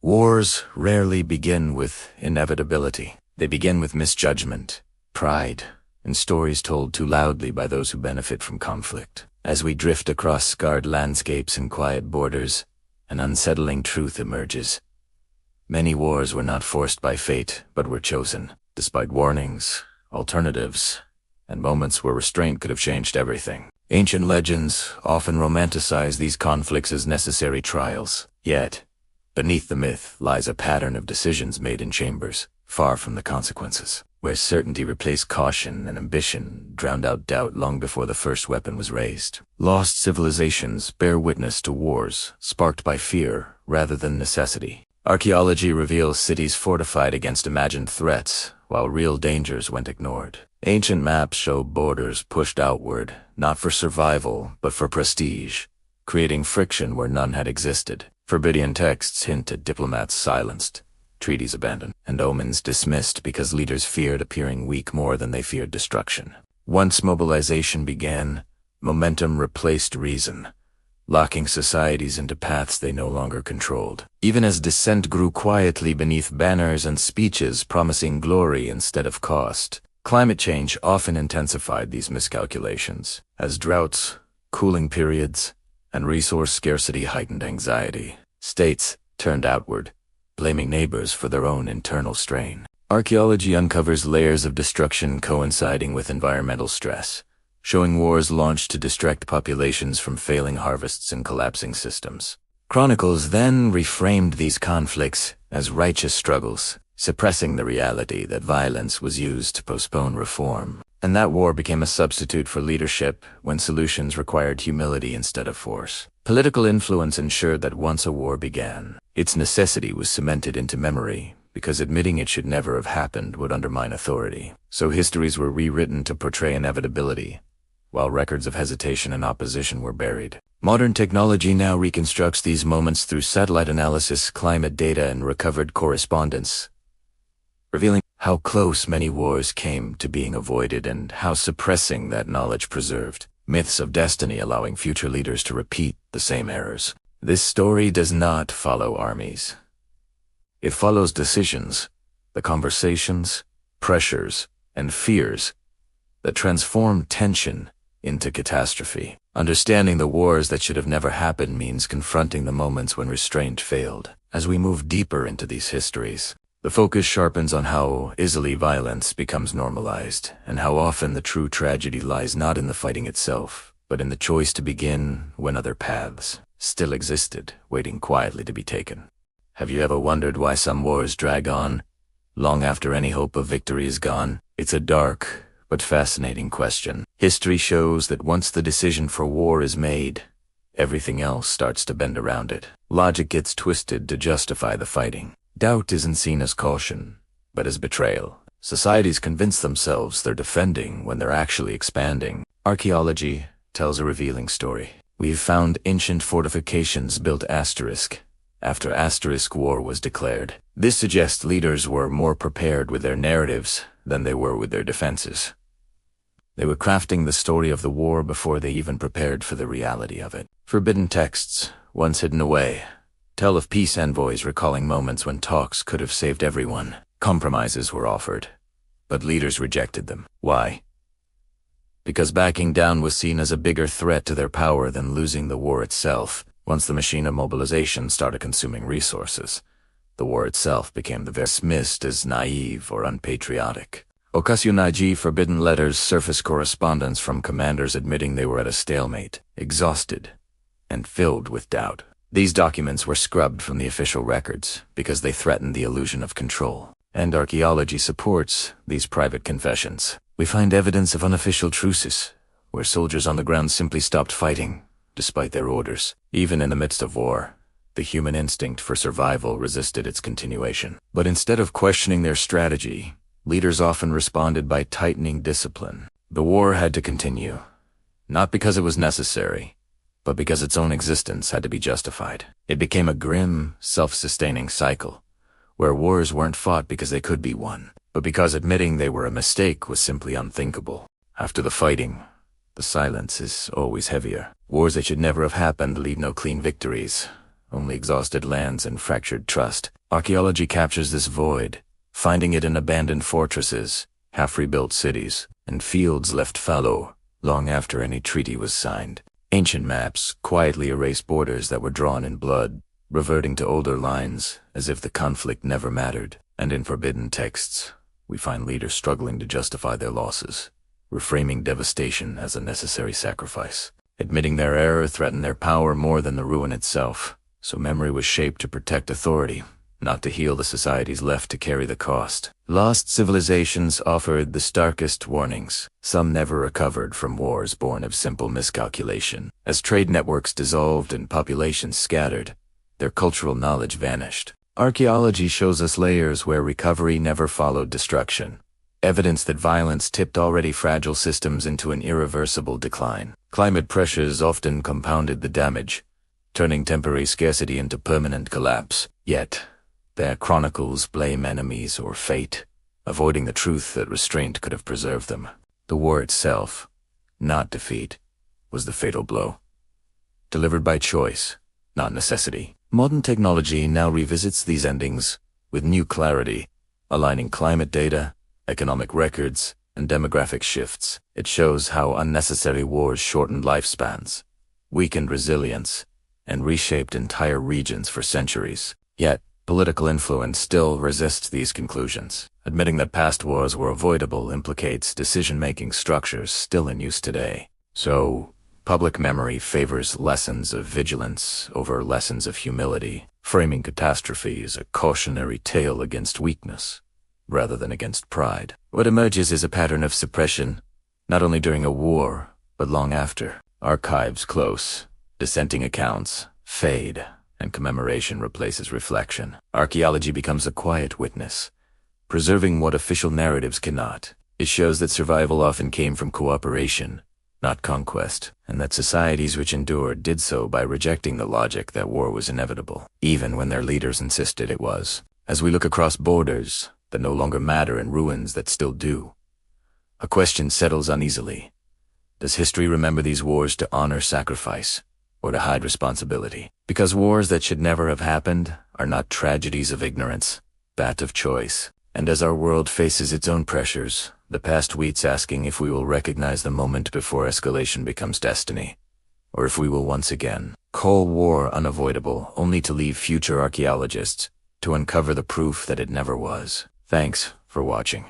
Wars rarely begin with inevitability. They begin with misjudgment, pride, and stories told too loudly by those who benefit from conflict. As we drift across scarred landscapes and quiet borders, an unsettling truth emerges. Many wars were not forced by fate, but were chosen, despite warnings, alternatives, and moments where restraint could have changed everything. Ancient legends often romanticize these conflicts as necessary trials. Yet, beneath the myth lies a pattern of decisions made in chambers, far from the consequences, where certainty replaced caution and ambition drowned out doubt long before the first weapon was raised. Lost civilizations bear witness to wars sparked by fear rather than necessity. Archaeology reveals cities fortified against imagined threats, while real dangers went ignored. Ancient maps show borders pushed outward, not for survival, but for prestige, creating friction where none had existed. Forbidden texts hint at diplomats silenced, treaties abandoned, and omens dismissed because leaders feared appearing weak more than they feared destruction. Once mobilization began, momentum replaced reason, locking societies into paths they no longer controlled. Even as dissent grew quietly beneath banners and speeches promising glory instead of cost, climate change often intensified these miscalculations, as droughts, cooling periods, and resource scarcity heightened anxiety. States turned outward, blaming neighbors for their own internal strain. Archaeology uncovers layers of destruction coinciding with environmental stress, showing wars launched to distract populations from failing harvests and collapsing systems. Chronicles then reframed these conflicts as righteous struggles, suppressing the reality that violence was used to postpone reform. And that war became a substitute for leadership when solutions required humility instead of force. Political influence ensured that once a war began, its necessity was cemented into memory, because admitting it should never have happened would undermine authority. So histories were rewritten to portray inevitability, while records of hesitation and opposition were buried. Modern technology now reconstructs these moments through satellite analysis, climate data, and recovered correspondence, revealing how close many wars came to being avoided and how suppressing that knowledge preserved. Myths of destiny allowing future leaders to repeat the same errors. This story does not follow armies. It follows decisions, the conversations, pressures, and fears that transform tension into catastrophe. Understanding the wars that should have never happened means confronting the moments when restraint failed. As we move deeper into these histories, the focus sharpens on how easily violence becomes normalized, and how often the true tragedy lies not in the fighting itself, but in the choice to begin when other paths still existed, waiting quietly to be taken. Have you ever wondered why some wars drag on, long after any hope of victory is gone? It's a dark but fascinating question. History shows that once the decision for war is made, everything else starts to bend around it. Logic gets twisted to justify the fighting. Doubt isn't seen as caution, but as betrayal. Societies convince themselves they're defending when they're actually expanding. Archaeology tells a revealing story. We've found ancient fortifications built asterisk after asterisk war was declared. This suggests leaders were more prepared with their narratives than they were with their defenses. They were crafting the story of the war before they even prepared for the reality of it. Forbidden texts, once hidden away, tell of peace envoys recalling moments when talks could have saved everyone. Compromises were offered, but leaders rejected them. Why? Because backing down was seen as a bigger threat to their power than losing the war itself. Once the machine of mobilization started consuming resources, the war itself became dismissed as naive or unpatriotic. Occasionally, forbidden letters surface correspondence from commanders admitting they were at a stalemate, exhausted, and filled with doubt. These documents were scrubbed from the official records because they threatened the illusion of control. And archaeology supports these private confessions. We find evidence of unofficial truces, where soldiers on the ground simply stopped fighting, despite their orders. Even in the midst of war, the human instinct for survival resisted its continuation. But instead of questioning their strategy, leaders often responded by tightening discipline. The war had to continue, not because it was necessary, but because its own existence had to be justified. It became a grim, self-sustaining cycle, where wars weren't fought because they could be won, but because admitting they were a mistake was simply unthinkable. After the fighting, the silence is always heavier. Wars that should never have happened leave no clean victories, only exhausted lands and fractured trust. Archaeology captures this void, finding it in abandoned fortresses, half-rebuilt cities, and fields left fallow long after any treaty was signed. Ancient maps quietly erase borders that were drawn in blood, reverting to older lines as if the conflict never mattered. And in forbidden texts, we find leaders struggling to justify their losses, reframing devastation as a necessary sacrifice. Admitting their error threatened their power more than the ruin itself, so memory was shaped to protect authority, not to heal the societies left to carry the cost. Lost civilizations offered the starkest warnings. Some never recovered from wars born of simple miscalculation. As trade networks dissolved and populations scattered, their cultural knowledge vanished. Archaeology shows us layers where recovery never followed destruction, evidence that violence tipped already fragile systems into an irreversible decline. Climate pressures often compounded the damage, turning temporary scarcity into permanent collapse. Yet, their chronicles blame enemies or fate, avoiding the truth that restraint could have preserved them. The war itself, not defeat, was the fatal blow. Delivered by choice, not necessity. Modern technology now revisits these endings with new clarity, aligning climate data, economic records, and demographic shifts. It shows how unnecessary wars shortened lifespans, weakened resilience, and reshaped entire regions for centuries. Yet, political influence still resists these conclusions. Admitting that past wars were avoidable implicates decision-making structures still in use today. So, public memory favors lessons of vigilance over lessons of humility, framing catastrophe as a cautionary tale against weakness, rather than against pride. What emerges is a pattern of suppression, not only during a war, but long after. Archives close, dissenting accounts fade, and commemoration replaces reflection. Archaeology becomes a quiet witness, preserving what official narratives cannot. It shows that survival often came from cooperation, not conquest, and that societies which endured did so by rejecting the logic that war was inevitable, even when their leaders insisted it was. As we look across borders that no longer matter and ruins that still do, a question settles uneasily. Does history remember these wars to honor sacrifice, or to hide responsibility? Because wars that should never have happened are not tragedies of ignorance, but of choice. And as our world faces its own pressures, the past waits asking if we will recognize the moment before escalation becomes destiny, or if we will once again call war unavoidable only to leave future archaeologists to uncover the proof that it never was. Thanks for watching.